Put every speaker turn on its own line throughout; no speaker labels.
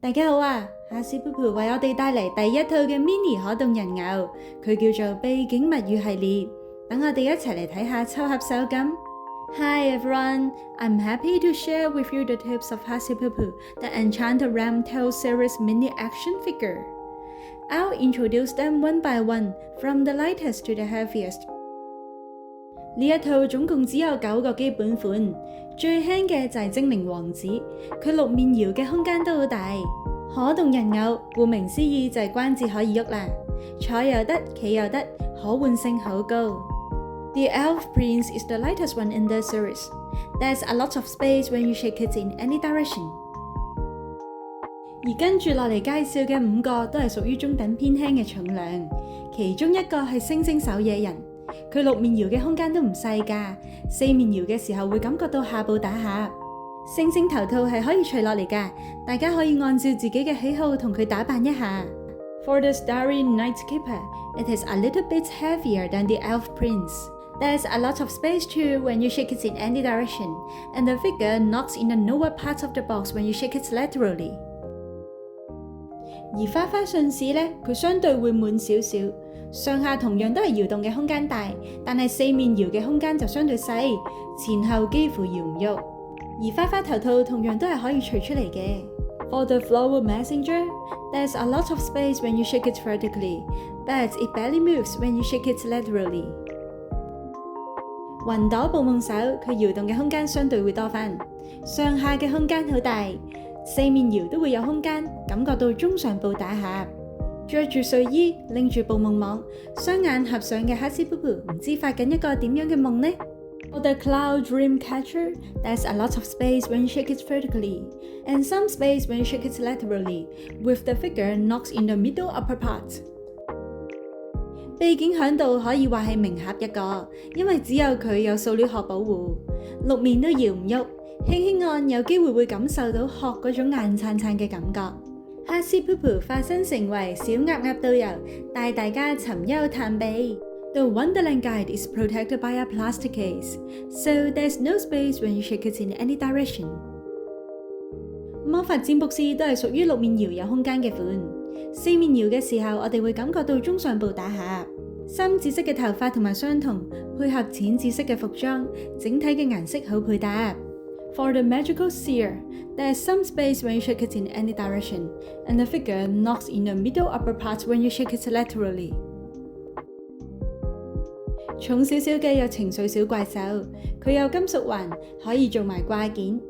大家好啊，哈士噗噗為我哋帶嚟第一套嘅 mini 可動人偶，佢叫做背景物語系列。等我哋一齊嚟睇下抽盒手感。Hi everyone, I'm happy to share with you the tips of Hasipuppu, the Enchanted Realm Tales series mini action figure. I'll introduce them one by one, from the lightest to the heaviest. 呢一套總共只有9個基本款，最輕嘅就係精靈王子，佢6面搖嘅空間都好大。可動人偶，顧名思義就係關節可以喐啦，坐又得，企又得，可換性好高。The Elf Prince is the lightest one in the series. There's a lot of space when you shake it in any direction. 而跟住落嚟介紹嘅5個都係屬於中等偏輕嘅重量，其中一個係星星守夜人，佢6面搖嘅空間都唔細㗎，4面搖嘅時候會感覺到下部打下。星星頭套係可以除落嚟㗎，大家可以按照自己嘅喜好同佢打扮一下。For the Starry Night Keeper, it is a little bit heavier than the Elf Prince. There's a lot of space too when you shake it in any direction, and the figure knocks in the lower parts of the box when you shake it laterally. 而花花信使呢，佢相對會滿少少，上下同樣都係搖動嘅空間大，但係4面搖嘅空間就相對細，前後幾乎搖唔喐。而花花頭套同樣都係可以除出嚟嘅。For the Flower Messenger, there's a lot of space when you shake it vertically, but it barely moves when you shake it laterally. 雲朵捕夢手，佢搖動嘅空間相對會多返，上下嘅空間好大，4面搖都會有空間，感覺到中上部打下。着住睡衣，拎住捕夢網，雙眼合上嘅哈士噗噗，唔知發緊一個點樣嘅夢呢？ For the Cloud Dream Catcher, there's a lot of space when you shake it vertically, and some space when you shake it laterally, with the figure knocks in the middle upper part. 背景響度可以話係名盒一個，因為只有佢有塑料殼保護，6面都搖唔喐，輕輕按有機會會感受到殼嗰種硬撐撐嘅感覺。哈士噗噗化身成為小鴨鴨導遊，帶大家尋幽探秘。The Wonderland Guide is protected by a plastic case, so there's no space when you shake it in any direction. 魔法占卜師都係屬於6面搖有空間嘅款，4面搖嘅時候我哋會感覺到中上部打下。深紫色嘅頭髮同埋相同，配合淺紫色嘅服裝，整體嘅顏色好配搭。For the Magical Seer, there's some space when you shake it in any direction, and the figure knocks in the middle upper part when you shake it laterally. 重少少嘅有情緒小怪獸，佢有金屬環，可以做埋掛件。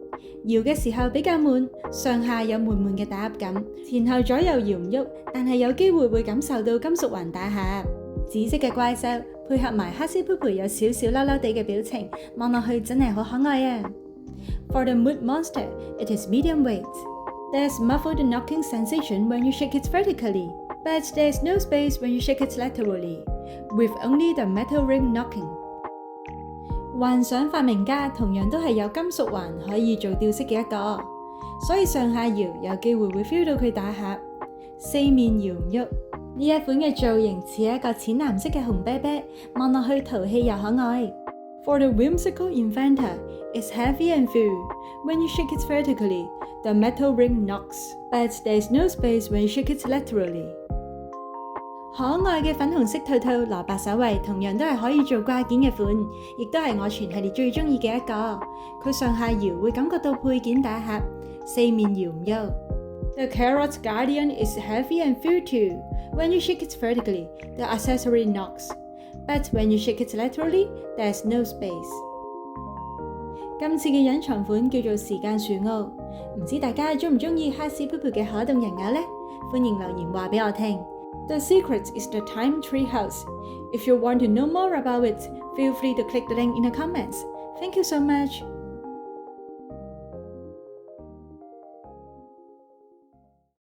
搖嘅時候比較悶，上下有悶悶嘅打壓感，前後左右搖唔喐，但係有機會會感受到金屬環打下。紫色嘅怪獸配合埋哈士噗噗有少少嬲嬲地嘅表情，望落去真係好可愛啊！ For the Mood Monster, it is medium weight. There's muffled knocking sensation when you shake it vertically, but there's no space when you shake it laterally, with only the metal ring knocking. 幻想發明家同樣都係有金屬環可以做吊飾嘅一個，所以上下搖有機會會 feel 到佢打下，4面搖唔喐。呢一款嘅造型似一個淺藍色嘅紅啤啤，望落去淘氣又可愛。For the Whimsical Inventor, it's heavy and full. When you shake it vertically, the metal ring knocks, but there's no space when you shake it laterally. 可愛嘅粉紅色套套蘿蔔手圍同樣都係可以做掛件嘅款，亦都係我全系列最中意嘅一個。佢上下搖會感覺到配件打下，4面搖唔喐。The Carrot Guardian is heavy and full too. When you shake it vertically, the accessory knocks, but when you shake it laterally, there's no space. 今次嘅隱藏款叫做時間樹屋，唔知大家中唔中意哈士噗噗嘅可動人偶呢？歡迎留言話俾我聽。The secret is the Time Tree House. If you want to know more about it, feel free to click the link in the comments. Thank you so much.